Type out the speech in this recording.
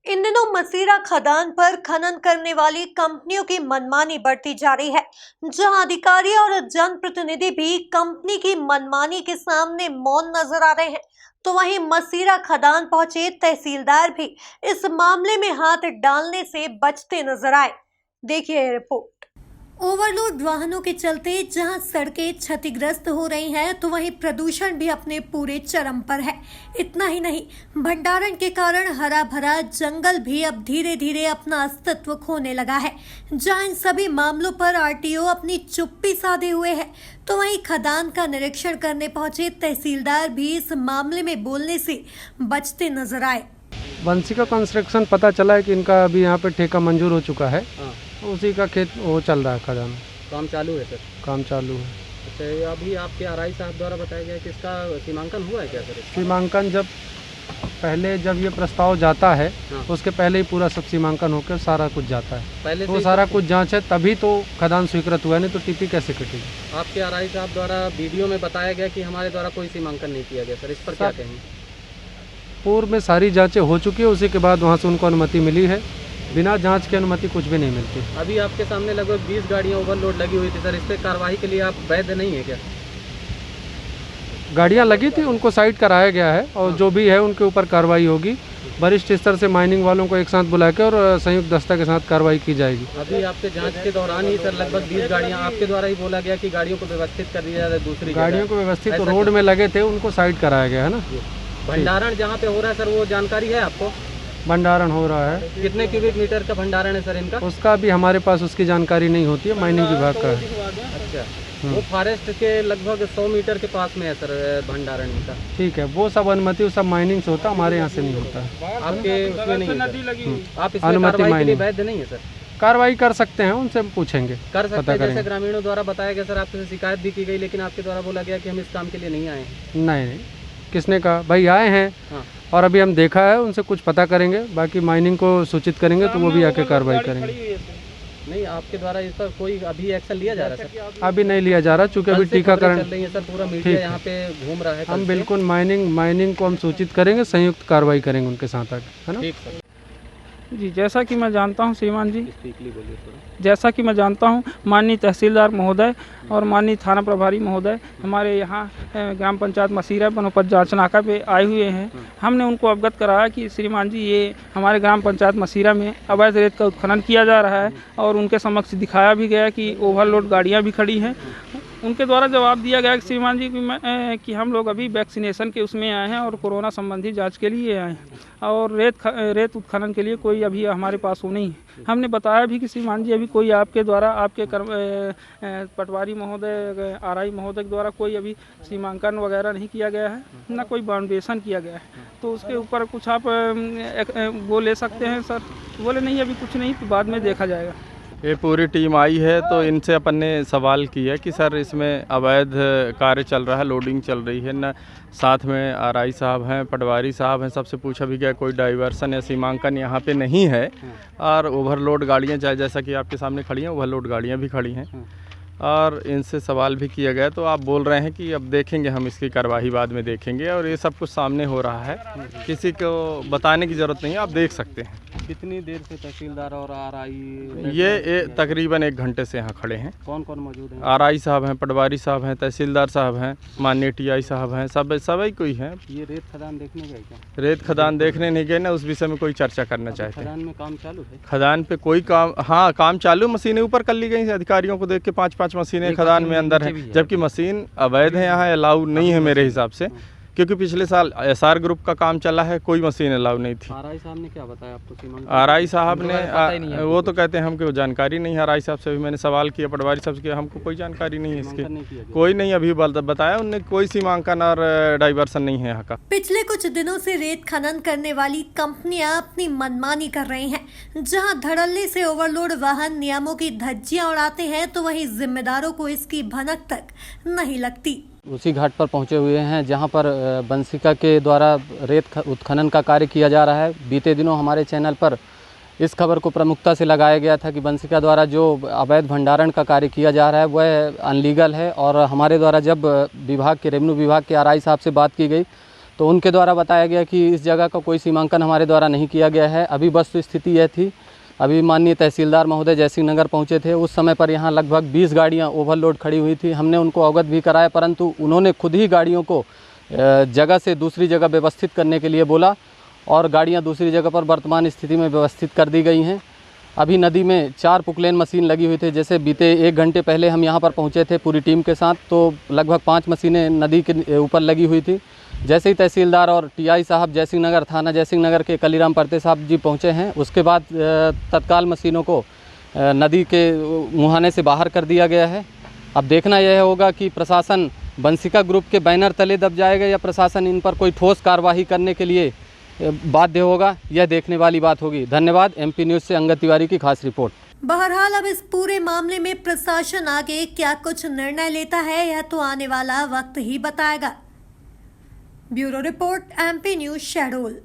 इन दिनों मसीरा खदान पर खनन करने वाली कंपनियों की मनमानी बढ़ती जा रही है, जहां अधिकारी और जनप्रतिनिधि भी कंपनी की मनमानी के सामने मौन नजर आ रहे हैं। तो वहीं मसीरा खदान पहुंचे तहसीलदार भी इस मामले में हाथ डालने से बचते नजर आए। देखिए ये रिपोर्ट। ओवरलोड वाहनों के चलते जहां सड़कें क्षतिग्रस्त हो रही हैं, तो वहीं प्रदूषण भी अपने पूरे चरम पर है। इतना ही नहीं, भंडारण के कारण हरा भरा जंगल भी अब धीरे धीरे अपना अस्तित्व खोने लगा है। जहां इन सभी मामलों पर आरटीओ अपनी चुप्पी साधे हुए है, तो वहीं खदान का निरीक्षण करने पहुंचे तहसीलदार भी इस मामले में बोलने से बचते नजर आए। बंसी कंस्ट्रक्शन पता चला है कि इनका अभी यहाँ पे ठेका मंजूर हो चुका है। उसी का खेत वो चल रहा है, खदान काम चालू है सर। काम चालू है। अच्छा, ये अभी आपके आरआई साहब द्वारा बताया गया कि इसका सीमांकन हुआ है क्या सर? सीमांकन जब ये प्रस्ताव जाता है, उसके पहले ही पूरा सब सीमांकन होकर सारा कुछ जाता है। पहले तो सारा कुछ जांच है, तभी तो खदान स्वीकृत हुआ, नहीं तो टीपी कैसे कटेगी। आपके आरआई साहब द्वारा वीडियो में बताया गया कि हमारे द्वारा कोई सीमांकन नहीं किया गया सर, इस पर क्या कहेंगे? पूर्व में सारी जाँचें हो चुकी है, उसी के बाद वहाँ से उनको अनुमति मिली है। बिना जांच की अनुमति कुछ भी नहीं मिलती। अभी आपके सामने लगभग 20 गाड़ियां ओवरलोड लगी हुई थी सर, इस पर कार्रवाई के लिए आप वैध नहीं है क्या? गाड़ियां लगी थी, उनको साइड कराया गया है और जो भी है उनके ऊपर कार्रवाई होगी। वरिष्ठ स्तर से माइनिंग वालों को एक साथ बुलाकर और संयुक्त दस्ता के साथ कार्रवाई की जाएगी। अभी आपके जांच के दौरान ही सर लगभग 20 गाड़ियां आपके द्वारा ही बोला गया कि गाड़ियों को व्यवस्थित कर दिया जाए। दूसरी गाड़ियों को व्यवस्थित तो रोड में लगे थे, उनको साइड कराया गया है ना। भंडारण जहाँ पे हो रहा है सर, वो जानकारी है आपको? भंडारण हो रहा है। कितने क्यूबिक मीटर का भंडारण है सर इनका? उसका भी हमारे पास उसकी जानकारी नहीं होती है, माइनिंग विभाग का है। अच्छा, वो फॉरेस्ट के लगभग 100 मीटर के पास में है सर भंडारण इनका। ठीक है, वो सब अनुमति सब माइनिंग से होता है, हमारे यहाँ से नहीं होता। आपके उसमें नहीं है? आप इसमें कार्रवाई के लिए वैध नहीं है सर? कार्रवाई कर सकते हैं, उनसे पूछेंगे, कर सकते हैं। जैसे ग्रामीणों द्वारा बताया गया सर, आपसे शिकायत भी की गई, लेकिन आपके द्वारा बोला गया कि हम इस काम के लिए नहीं आए। नहीं, किसने कहा? भाई आए हैं। हाँ। और अभी हम देखा है, उनसे कुछ पता करेंगे, बाकी माइनिंग को सूचित करेंगे तो वो भी आके कार्रवाई करेंगे। नहीं, आपके द्वारा इस पर कोई अभी एक्शन लिया जा रहा है सर? अभी नहीं लिया जा रहा, चूँकि अभी टीकाकरण चल रही है सर, पूरा मीडिया यहाँ पे घूम रहा है। हम बिल्कुल माइनिंग को हम सूचित करेंगे, संयुक्त कार्रवाई करेंगे उनके साथ आगे, है ना? ठीक सर जी। जैसा कि मैं जानता हूं श्रीमान जी, बोलिए थोड़ा। जैसा कि मैं जानता हूं, माननीय तहसीलदार महोदय और माननीय थाना प्रभारी महोदय हमारे यहाँ ग्राम पंचायत मसीरा वनोपज जांच नाका पे आए हुए हैं। हमने उनको अवगत कराया कि श्रीमान जी, ये हमारे ग्राम पंचायत मसीरा में अवैध रेत का उत्खनन किया जा रहा है, और उनके समक्ष दिखाया भी गया कि ओवरलोड गाड़ियाँ भी खड़ी हैं। उनके द्वारा जवाब दिया गया कि श्रीमान जी कि हम लोग अभी वैक्सीनेशन के उसमें आए हैं और कोरोना संबंधी जांच के लिए आए हैं, और रेत उत्खनन के लिए कोई अभी हमारे पास वो नहीं है। हमने बताया भी कि श्रीमान जी, अभी कोई आपके द्वारा, आपके पटवारी महोदय, आरआई महोदय द्वारा कोई अभी सीमांकन वगैरह नहीं किया गया है, ना कोई बाउंडेशन किया गया है, तो उसके ऊपर कुछ आप वो ले सकते हैं सर। बोले नहीं, अभी कुछ नहीं, बाद में देखा जाएगा। ये पूरी टीम आई है, तो इनसे अपन ने सवाल किया कि सर इसमें अवैध कार्य चल रहा है, लोडिंग चल रही है ना। साथ में आरआई साहब हैं, पटवारी साहब हैं, सबसे पूछा भी गया कोई डाइवर्सन या सीमांकन यहाँ पे नहीं है। और ओवरलोड गाड़ियाँ, जैसा कि आपके सामने खड़ी हैं, ओवरलोड गाड़ियाँ भी खड़ी हैं। और इनसे सवाल भी किया गया, तो आप बोल रहे हैं कि अब देखेंगे, हम इसकी कार्यवाही बाद में देखेंगे। और ये सब कुछ सामने हो रहा है, किसी को बताने की ज़रूरत नहीं है, आप देख सकते हैं। कितनी देर से तहसीलदार और आरआई ये तकरीबन 1 घंटे से यहाँ खड़े हैं। कौन कौन मौजूद हैं? आरआई साहब हैं, पटवारी साहब हैं, तहसीलदार साहब हैं, माननीय टीआई साहब हैं, सभी कोई हैं। ये रेत खदान देखने गए क्या? रेत खदान देखने नहीं गए ना, उस विषय में कोई चर्चा करना चाहते हैं। खदान में काम चालू है? खदान पे कोई काम, हाँ काम चालू, मशीनें ऊपर कर ली गई हैं। अधिकारियों को देख के 5-5 मशीनें खदान में अंदर हैं, जबकि मशीन अवैध है, यहाँ अलाउ नहीं है मेरे हिसाब से, क्योंकि पिछले साल एसआर ग्रुप का काम चला है, कोई मशीन अलाउ नहीं थी। आरआई साहब ने क्या बताया आपको? आरआई साहब ने वो तो कहते हैं हमको जानकारी नहीं है। आरआई साहब से भी मैंने सवाल किया, पटवारी साहब से, हमको कोई जानकारी नहीं है इसकी, कोई नहीं अभी बताया उनने, कोई सीमांकन और डाइवर्सन नहीं है यहाँ का। पिछले कुछ दिनों से रेत खनन करने वाली कंपनियां अपनी मनमानी कर रही हैं, जहां धड़ल्ले से ओवरलोड वाहन नियमों की धज्जियां उड़ाते हैं, तो वहीं जिम्मेदारों को इसकी भनक तक नहीं लगती। उसी घाट पर पहुंचे हुए हैं जहां पर बंसिका के द्वारा रेत उत्खनन का कार्य किया जा रहा है। बीते दिनों हमारे चैनल पर इस खबर को प्रमुखता से लगाया गया था कि बंसिका द्वारा जो अवैध भंडारण का कार्य किया जा रहा है वह अनलीगल है, और हमारे द्वारा जब विभाग के रेवेन्यू विभाग के आरआई साहब से बात की गई तो उनके द्वारा बताया गया कि इस जगह का कोई सीमांकन हमारे द्वारा नहीं किया गया है। अभी वस्तु स्थिति यह थी, अभी माननीय तहसीलदार महोदय जयसिंह नगर पहुँचे थे, उस समय पर यहाँ लगभग 20 गाड़ियाँ ओवरलोड खड़ी हुई थी। हमने उनको अवगत भी कराया, परंतु उन्होंने खुद ही गाड़ियों को जगह से दूसरी जगह व्यवस्थित करने के लिए बोला और गाड़ियाँ दूसरी जगह पर वर्तमान स्थिति में व्यवस्थित कर दी गई हैं। अभी नदी में 4 पुकलेन मशीन लगी हुई थी। जैसे बीते 1 घंटे पहले हम यहाँ पर पहुँचे थे पूरी टीम के साथ, तो लगभग 5 मशीनें नदी के ऊपर लगी हुई थी। जैसे ही तहसीलदार और टीआई साहब जयसिंह नगर थाना जयसिंह नगर के कलीराम परते साहब जी पहुँचे हैं, उसके बाद तत्काल मशीनों को नदी के मुहाने से बाहर कर दिया गया है। अब देखना यह होगा कि प्रशासन बंसिका ग्रुप के बैनर तले दब जाएगा या प्रशासन इन पर कोई ठोस कार्रवाई करने के लिए बाध्य होगा, यह देखने वाली बात होगी। धन्यवाद। एमपी न्यूज़ से अंगद तिवारी की खास रिपोर्ट। बहरहाल अब इस पूरे मामले में प्रशासन आगे क्या कुछ निर्णय लेता है, यह तो आने वाला वक्त ही बताएगा। Bureau report, MP news, Shahdol.